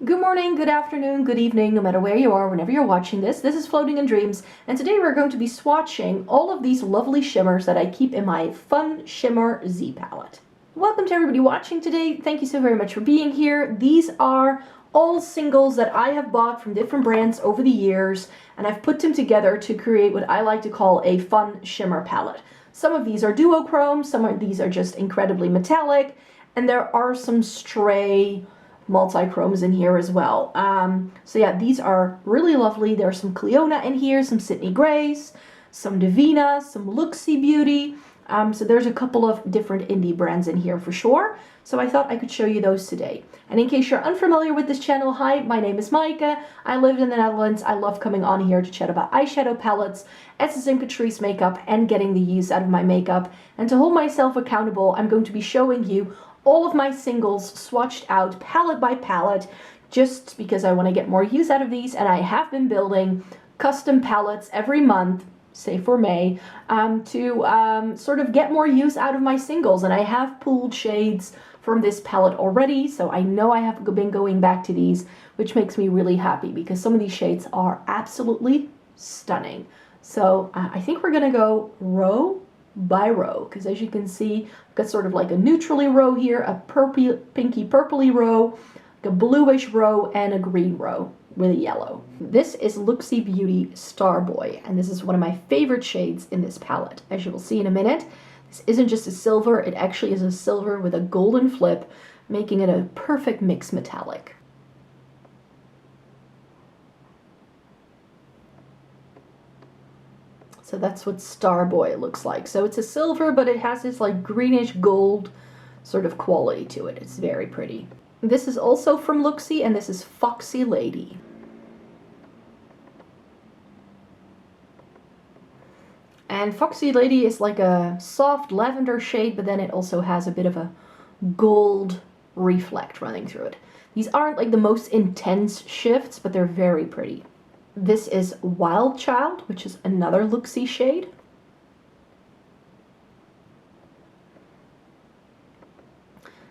Good morning, good afternoon, good evening, no matter where you are, whenever you're watching this. This is Floating in Dreams, and today we're going to be swatching all of these lovely shimmers that I keep in my Fun Shimmer Z palette. Welcome to everybody watching today. Thank you so very much for being here. These are all singles that I have bought from different brands over the years, and I've put them together to create what I like to call a fun shimmer palette. Some of these are duochrome, some of these are just incredibly metallic, and there are some stray multi-chromes in here as well. So yeah, these are really lovely. There's some Clionadh in here, some Sydney Grace, some Devinah, some Looxi Beauty. So there's a couple of different indie brands in here for sure. So I thought I could show you those today. And in case you're unfamiliar with this channel, hi, my name is Maaike. I live in the Netherlands. I love coming on here to chat about eyeshadow palettes, essence and Catrice makeup, and getting the use out of my makeup. And to hold myself accountable, I'm going to be showing you all of my singles swatched out palette by palette, just because I want to get more use out of these, and I have been building custom palettes every month, say for May, to sort of get more use out of my singles, and I have pulled shades from this palette already, so I know I have been going back to these, which makes me really happy because some of these shades are absolutely stunning. So I think we're gonna go row by row, because as you can see, I've got sort of like a neutrally row here, a pinky purpley row, a bluish row, and a green row with a yellow. This is Looxi Beauty Starboy, and this is one of my favorite shades in this palette. As you will see in a minute, this isn't just a silver, it actually is a silver with a golden flip, making it a perfect mixed metallic. So that's what Starboy looks like. So it's a silver, but it has this like greenish gold sort of quality to it. It's very pretty. This is also from Looxi, and this is Foxy Lady. And Foxy Lady is like a soft lavender shade, but then it also has a bit of a gold reflect running through it. These aren't like the most intense shifts, but they're very pretty. This is Wild Child, which is another Looxi shade.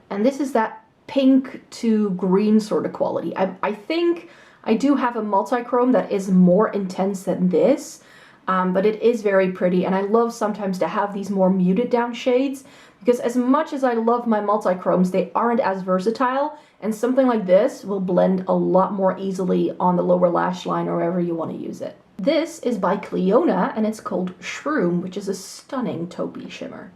And this is that pink to green sort of quality. I think I do have a multi-chrome that is more intense than this, but it is very pretty, and I love sometimes to have these more muted down shades, because as much as I love my multi-chromes, they aren't as versatile, and something like this will blend a lot more easily on the lower lash line or wherever you want to use it. This is by Clionadh, and it's called Shroom, which is a stunning taupey shimmer.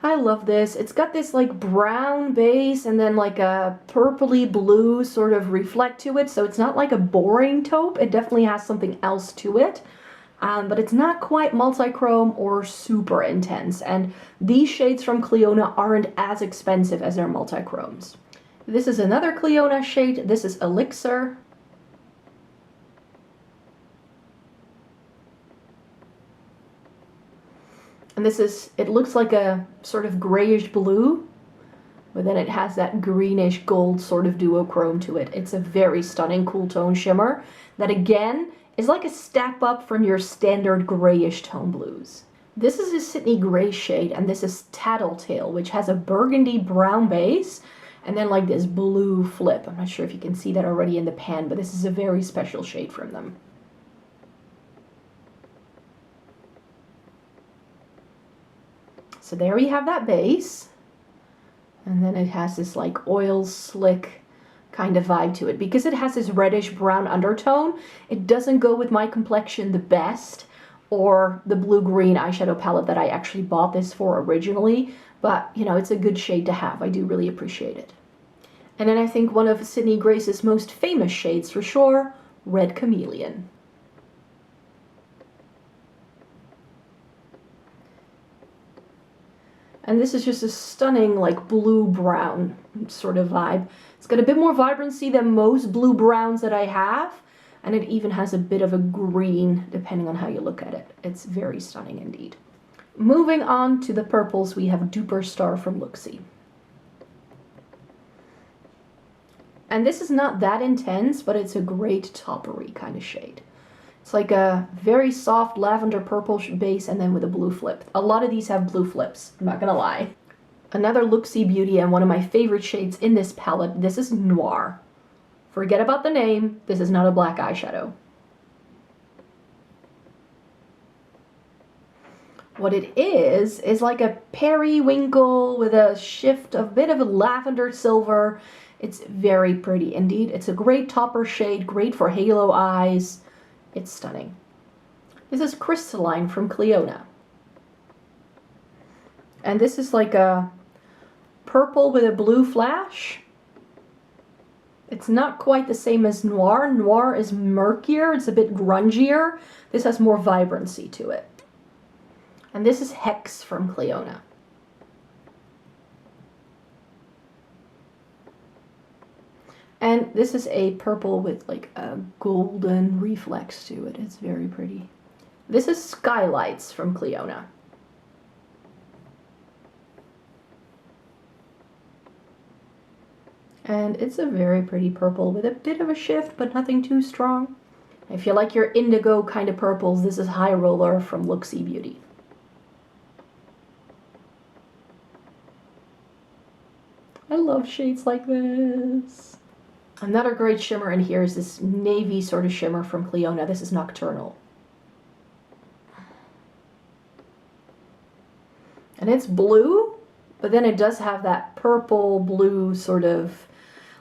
I love this. It's got this like brown base and then like a purpley blue sort of reflect to it, so it's not like a boring taupe. It definitely has something else to it, but it's not quite multi-chrome or super intense, and these shades from Clionadh aren't as expensive as their multi-chromes. This is another Clionadh shade. This is Elixir. And this is, it looks like a sort of grayish blue, but then it has that greenish gold sort of duochrome to it. It's a very stunning cool tone shimmer that again is like a step up from your standard grayish tone blues. This is a Sydney Grace shade, and this is Tattle, which has a burgundy brown base and then like this blue flip. I'm not sure if you can see that already in the pan, but this is a very special shade from them. So there we have that base, and then it has this like oil slick kind of vibe to it. Because it has this reddish brown undertone, it doesn't go with my complexion the best, or the blue-green eyeshadow palette that I actually bought this for originally, but you know, it's a good shade to have. I do really appreciate it. And then I think one of Sydney Grace's most famous shades for sure, Red Chameleon. And this is just a stunning, like, blue-brown sort of vibe. It's got a bit more vibrancy than most blue-browns that I have, and it even has a bit of a green, depending on how you look at it. It's very stunning indeed. Moving on to the purples, we have Duperstar from Looxi. And this is not that intense, but it's a great toppery kind of shade. It's like a very soft lavender purple base and then with a blue flip. A lot of these have blue flips, I'm not gonna lie. Another Looxi Beauty and one of my favorite shades in this palette. This is Noir. Forget about the name, this is not a black eyeshadow. What it is like a periwinkle with a shift of a bit of a lavender silver. It's very pretty indeed. It's a great topper shade, great for halo eyes. It's stunning. This is Crystalline from Clionadh. And this is like a purple with a blue flash. It's not quite the same as Noir. Noir is murkier, it's a bit grungier. This has more vibrancy to it. And this is Hex from Clionadh. And this is a purple with like a golden reflex to it. It's very pretty. This is Sky Lights from Clionadh. And it's a very pretty purple with a bit of a shift, but nothing too strong. If you like your indigo kind of purples, this is High Roller from Looxi Beauty. I love shades like this. Another great shimmer in here is this navy sort of shimmer from Clionadh. This is Nocturnal. And it's blue, but then it does have that purple blue sort of,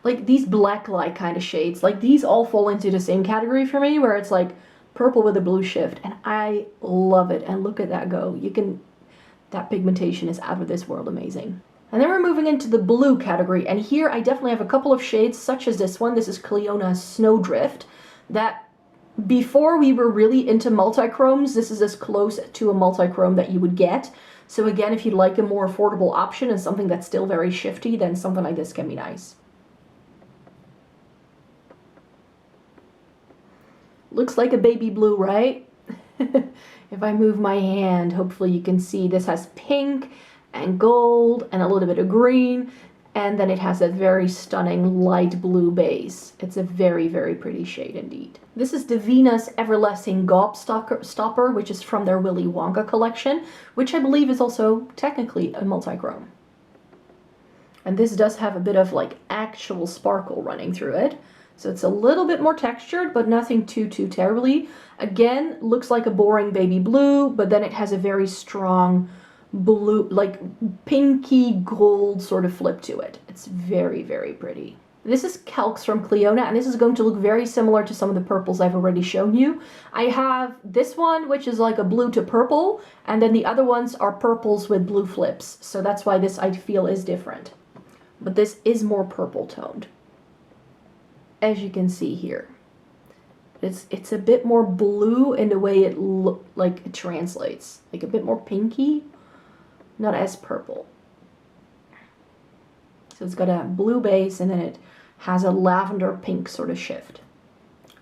like these blacklight kind of shades. Like these all fall into the same category for me, where it's like purple with a blue shift. And I love it. And look at that go. That pigmentation is out of this world amazing. And then we're moving into the blue category, and here I definitely have a couple of shades, such as this one. This is Clionadh Snowdrift, that before we were really into multichromes, this is as close to a multichrome that you would get. So again, if you'd like a more affordable option and something that's still very shifty, then something like this can be nice. Looks like a baby blue, right? If I move my hand, hopefully you can see this has pink and gold and a little bit of green, and then it has a very stunning light blue base. It's a very, very pretty shade indeed. This is Devinah's Everlasting Gobstopper, which is from their Willy Wonka collection, which I believe is also technically a multichrome. And this does have a bit of like actual sparkle running through it. So it's a little bit more textured, but nothing too terribly. Again, looks like a boring baby blue, but then it has a very strong blue, like pinky gold sort of flip to it. It's very, very pretty. This is Calx from Clionadh, and this is going to look very similar to some of the purples I've already shown you. I have this one, which is like a blue to purple, and then the other ones are purples with blue flips. So that's why this I feel is different. But this is more purple toned, as you can see here. It's a bit more blue in the way it translates, like a bit more pinky. Not as purple. So it's got a blue base and then it has a lavender pink sort of shift.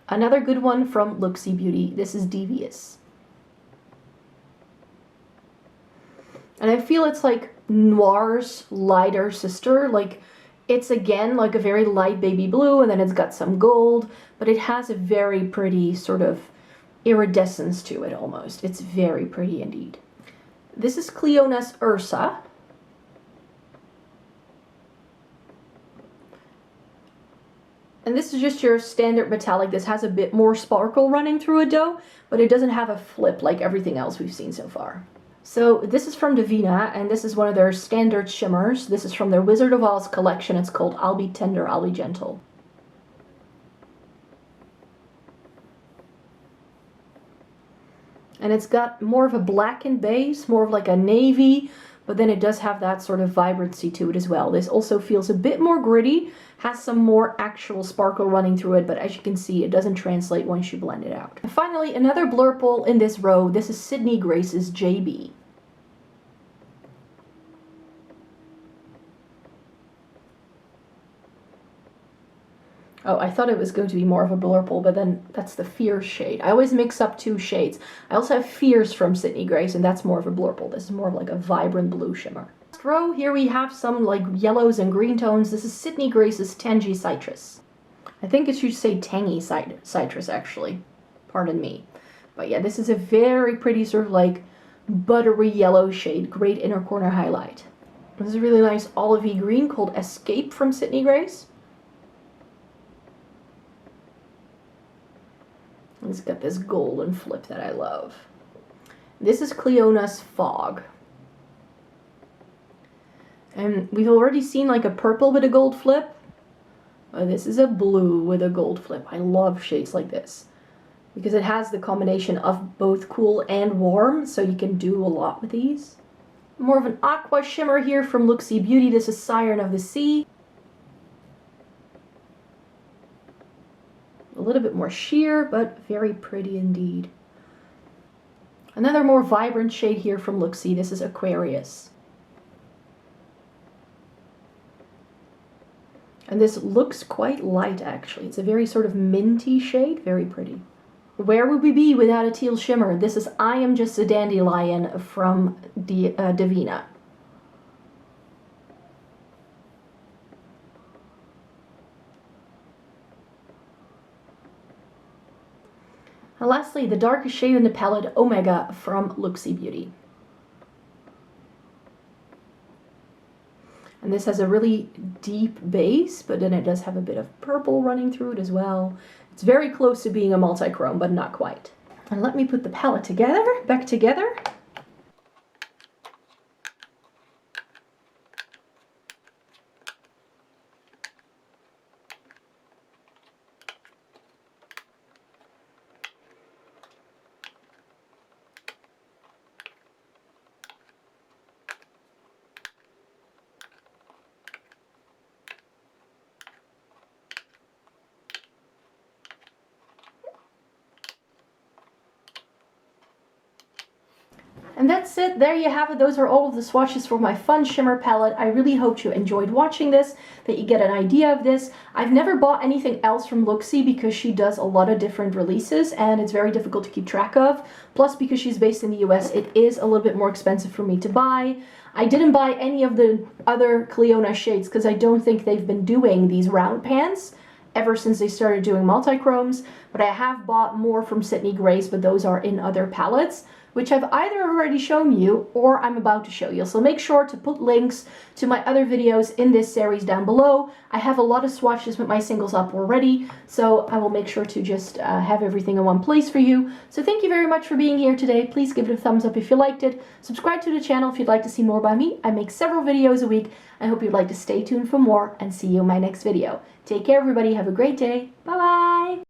Another good one from Looxi Beauty. This is Devious. And I feel it's like Noir's lighter sister. Like it's again like a very light baby blue, and then it's got some gold, but it has a very pretty sort of iridescence to it almost. It's very pretty indeed. This is Clionadh's Ursa. And this is just your standard metallic. This has a bit more sparkle running through it though, but it doesn't have a flip like everything else we've seen so far. So this is from Devinah, and this is one of their standard shimmers. This is from their Wizard of Oz collection. It's called I'll Be Tender, I'll Be Gentle. And it's got more of a blackened base, more of like a navy, but then it does have that sort of vibrancy to it as well. This also feels a bit more gritty, has some more actual sparkle running through it, but as you can see, it doesn't translate once you blend it out. And finally, another blurple in this row. This is Sydney Grace's JB. Oh, I thought it was going to be more of a blurple, but then that's the Fierce shade. I always mix up two shades. I also have Fierce from Sydney Grace, and that's more of a blurple. This is more of like a vibrant blue shimmer. Last row, here we have some like yellows and green tones. This is Sydney Grace's Tangy Citrus. I think it should say Tangy Citrus, actually. Pardon me. But yeah, this is a very pretty sort of like buttery yellow shade. Great inner corner highlight. This is a really nice olivey green called Escape from Sydney Grace. And it's got this golden flip that I love. This is Clionadh's Fog. And we've already seen like a purple with a gold flip. This is a blue with a gold flip. I love shades like this because it has the combination of both cool and warm, so you can do a lot with these. More of an aqua shimmer here from Looxi Beauty. This is Siren of the Sea. A little bit more sheer, but very pretty indeed. Another more vibrant shade here from Looxi. This is Aquarius. And this looks quite light, actually. It's a very sort of minty shade, very pretty. Where would we be without a teal shimmer? This is I Am Just a Dandelion from Devinah. And lastly, the darkest shade in the palette, Omega from Looxi Beauty. And this has a really deep base, but then it does have a bit of purple running through it as well. It's very close to being a multi-chrome, but not quite. And let me put the palette back together. And that's it. There you have it. Those are all of the swatches for my fun shimmer palette. I really hope you enjoyed watching this, that you get an idea of this. I've never bought anything else from Looxi because she does a lot of different releases and it's very difficult to keep track of. Plus, because she's based in the US, it is a little bit more expensive for me to buy. I didn't buy any of the other Clionadh shades because I don't think they've been doing these round pans ever since they started doing multi-chromes, but I have bought more from Sydney Grace, but those are in other palettes, which I've either already shown you or I'm about to show you. So make sure to put links to my other videos in this series down below. I have a lot of swatches with my singles up already, so I will make sure to just have everything in one place for you. So thank you very much for being here today. Please give it a thumbs up if you liked it. Subscribe to the channel if you'd like to see more by me. I make several videos a week. I hope you'd like to stay tuned for more and see you in my next video. Take care, everybody. Have a great day. Bye-bye.